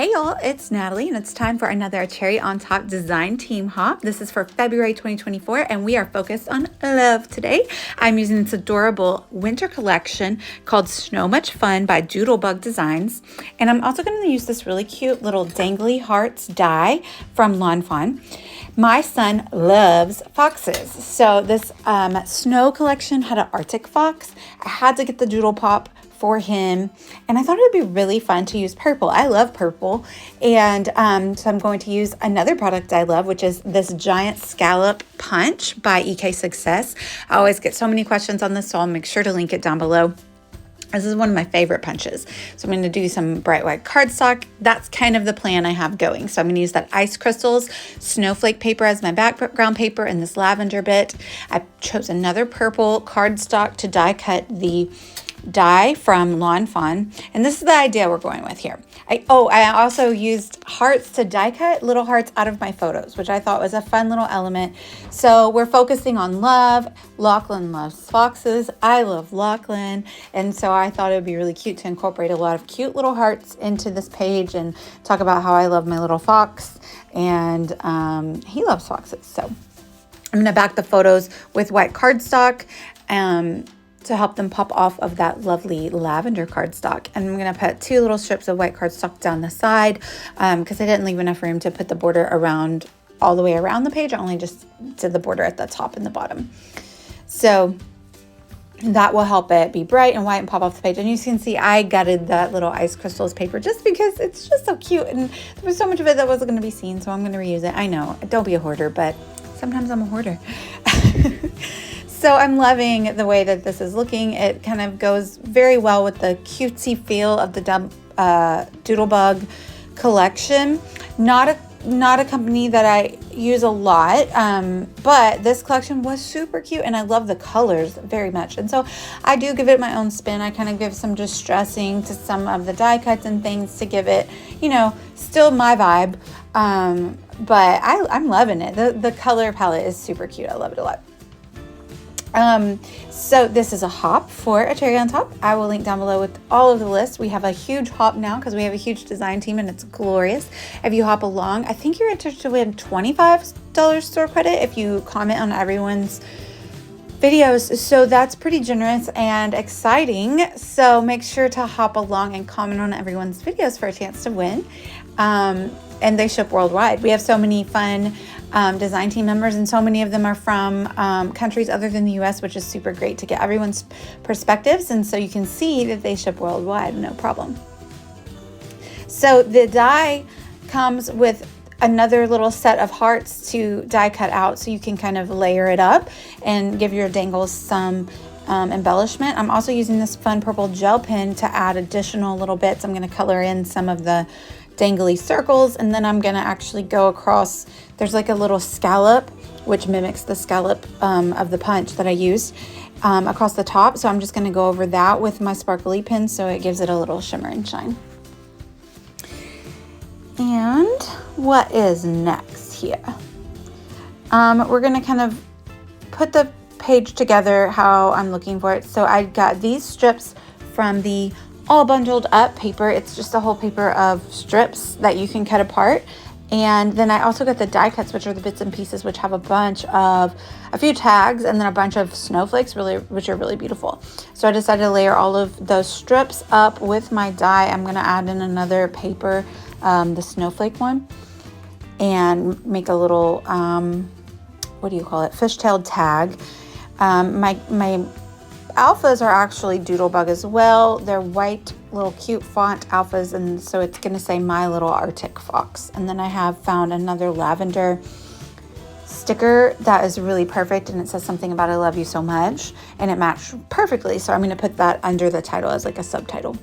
Hey y'all, it's Natalie and it's time for another Cherry on Top design team hop. This is for February 2024 and we are focused on love today. I'm using this adorable winter collection called Snow Much Fun by Doodlebug Designs. And I'm also going to use this really cute little dangly hearts die from Lawn Fawn. My son loves foxes. So this snow collection had an Arctic Fox. I had to get the Doodle Pop for him, and I thought it would be really fun to use purple. I love purple, and so I'm going to use another product I love, which is this giant scallop punch by EK Success. I always get so many questions on this, so I'll make sure to link it down below. This is one of my favorite punches. So I'm going to do some bright white cardstock. That's kind of the plan I have going. So I'm going to use that ice crystals snowflake paper as my background paper and this lavender bit. I chose another purple cardstock to die cut the die from Lawn Fawn, and this is the idea we're going with here. I also used hearts to die cut little hearts out of my photos, which I thought was a fun little element. So we're focusing on love. Lachlan loves foxes. I love Lachlan, and so I thought it would be really cute to incorporate a lot of cute little hearts into this page and talk about how I love my little fox, and he loves foxes. So I'm going to back the photos with white cardstock to help them pop off of that lovely lavender cardstock. And I'm going to put two little strips of white cardstock down the side because I didn't leave enough room to put the border around all the way around the page. I only just did the border at the top and the bottom. So that will help it be bright and white and pop off the page. And you can see I gutted that little ice crystals paper just because it's just so cute. And there was so much of it that wasn't going to be seen, so I'm going to reuse it. I know, don't be a hoarder, but sometimes I'm a hoarder. So I'm loving the way that this is looking. It kind of goes very well with the cutesy feel of the Doodlebug collection. Not a company that I use a lot, but this collection was super cute and I love the colors very much. And so I do give it my own spin. I kind of give some distressing to some of the die cuts and things to give it, still my vibe. But I'm loving it. The color palette is super cute. I love it a lot. So this is a hop for a cherry on top. I will link down below with all of the lists. We have a huge hop now because we have a huge design team and it's glorious. If you hop along, I think you're entered to win $25 store credit if you comment on everyone's videos. So that's pretty generous and exciting. So make sure to hop along and comment on everyone's videos for a chance to win. And they ship worldwide. We have so many fun design team members, and so many of them are from countries other than the US, which is super great to get everyone's perspectives. And so you can see that they ship worldwide, no problem. So the die comes with another little set of hearts to die cut out, so you can kind of layer it up and give your dangles some embellishment. I'm also using this fun purple gel pen to add additional little bits. I'm going to color in some of the dangly circles, and then I'm going to actually go across. There's like a little scallop which mimics the scallop of the punch that I used across the top, so I'm just going to go over that with my sparkly pen so it gives it a little shimmer and shine. And what is next here? We're going to kind of put the page together how I'm looking for it. So I got these strips from the all bundled up paper. It's just a whole paper of strips that you can cut apart. And then I also got the die cuts, which are the bits and pieces, which have a few tags and then a bunch of snowflakes, which are really beautiful. So I decided to layer all of those strips up with my die. I'm going to add in another paper, the snowflake one, and make a little, fishtailed tag. My alphas are actually Doodlebug as well. They're white, little cute font alphas, and so it's going to say My Little Arctic Fox. And then I have found another lavender sticker that is really perfect, and it says something about I love you so much, and it matched perfectly. So I'm going to put that under the title as like a subtitle.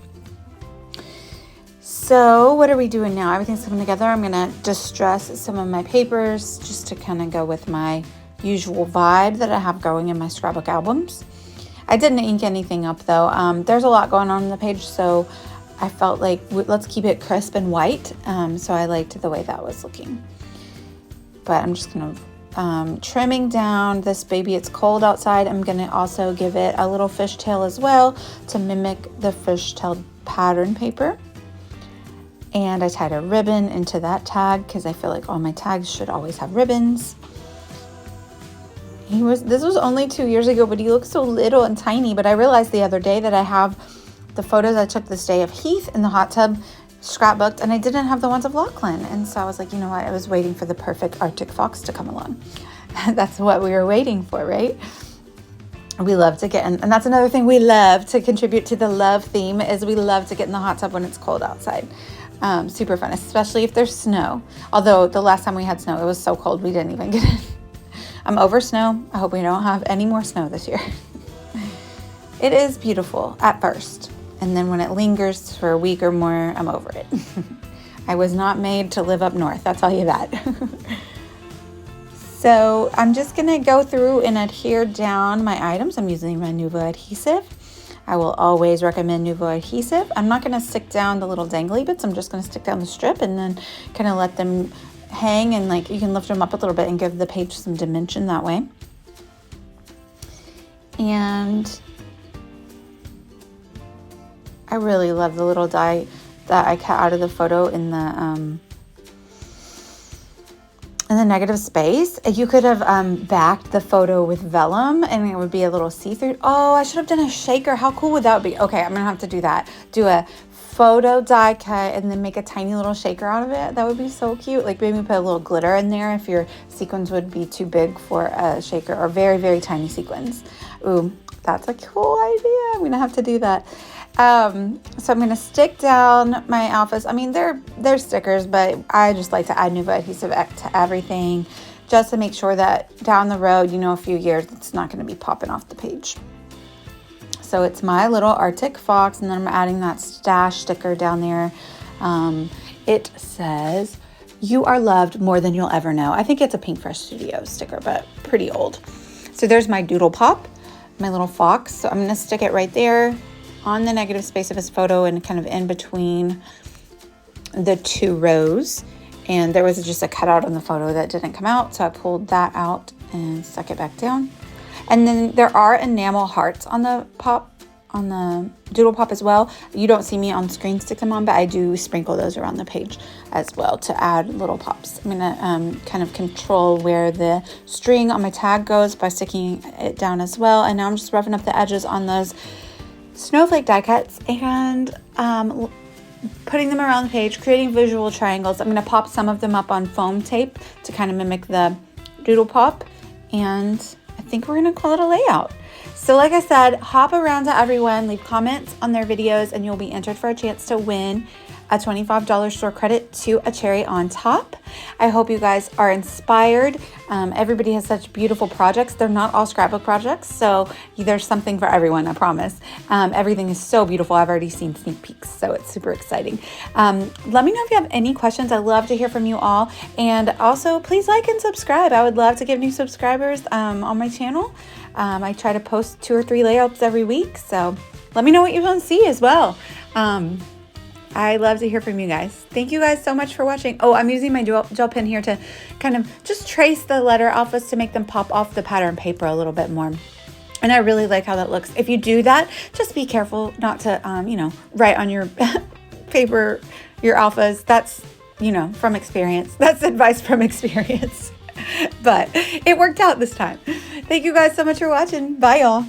So what are we doing now? Everything's coming together. I'm going to distress some of my papers just to kind of go with my usual vibe that I have going in my scrapbook albums. I didn't ink anything up though. There's a lot going on the page, so I felt like let's keep it crisp and white. So I liked the way that was looking. But I'm just kind of trimming down this baby. It's cold outside. I'm going to also give it a little fishtail as well to mimic the fishtail pattern paper. And I tied a ribbon into that tag because I feel like all my tags should always have ribbons. This was only 2 years ago, but he looks so little and tiny. But I realized the other day that I have the photos I took this day of Heath in the hot tub scrapbooked, and I didn't have the ones of Lachlan. And so I was like, you know what? I was waiting for the perfect Arctic Fox to come along. That's what we were waiting for, right? We love to get in, and that's another thing we love to contribute to the love theme, is we love to get in the hot tub when it's cold outside. Super fun, especially if there's snow. Although the last time we had snow, it was so cold we didn't even get in. I'm over snow. I hope we don't have any more snow this year. It is beautiful at first, and then when it lingers for a week or more, I'm over it. I was not made to live up north, I'll tell you that. So I'm just gonna go through and adhere down my items. I'm using my Nuvo adhesive. I will always recommend Nuvo adhesive. I'm not gonna stick down the little dangly bits. I'm just gonna stick down the strip and then kind of let them hang, and like you can lift them up a little bit and give the page some dimension that way. And I really love the little die that I cut out of the photo in the negative space. You could have backed the photo with vellum and it would be a little see-through. Oh, I should have done a shaker. How cool would that be? Okay, I'm gonna have to do that. Do a photo die cut and then make a tiny little shaker out of it. That would be so cute. Like maybe put a little glitter in there if your sequins would be too big for a shaker, or very, very tiny sequins. Ooh, that's a cool idea. I'm gonna have to do that. So I'm going to stick down my outfits. I mean, they're stickers, but I just like to add Nuvo adhesive to everything just to make sure that down the road, a few years, it's not going to be popping off the page. So it's my little Arctic Fox, and then I'm adding that stash sticker down there. It says, "You are loved more than you'll ever know." I think it's a Pink Fresh Studios sticker, but pretty old. So there's my doodle pop, my little fox. So I'm going to stick it right there on the negative space of his photo and kind of in between the two rows. And there was just a cutout on the photo that didn't come out, so I pulled that out and stuck it back down. And then there are enamel hearts on the doodle pop as well. You don't see me on screen stick them on, but I do sprinkle those around the page as well to add little pops. I'm gonna kind of control where the string on my tag goes by sticking it down as well. And now I'm just roughing up the edges on those snowflake die cuts and putting them around the page, creating visual triangles. I'm going to pop some of them up on foam tape to kind of mimic the doodle pop, and I think we're going to call it a layout. So like I said, hop around to everyone, leave comments on their videos, and you'll be entered for a chance to win a $25 store credit to a cherry on top. I hope you guys are inspired. Everybody has such beautiful projects. They're not all scrapbook projects, so there's something for everyone, I promise. Everything is so beautiful. I've already seen sneak peeks, so it's super exciting. Let me know if you have any questions. I love to hear from you all. And also, please like and subscribe. I would love to get new subscribers on my channel. I try to post 2 or 3 layouts every week, so let me know what you want to see as well. I love to hear from you guys. Thank you guys so much for watching. Oh, I'm using my gel pen here to kind of just trace the letter alphas to make them pop off the pattern paper a little bit more. And I really like how that looks. If you do that, just be careful not to, write on your paper, your alphas. That's, from experience. That's advice from experience. But it worked out this time. Thank you guys so much for watching. Bye, y'all.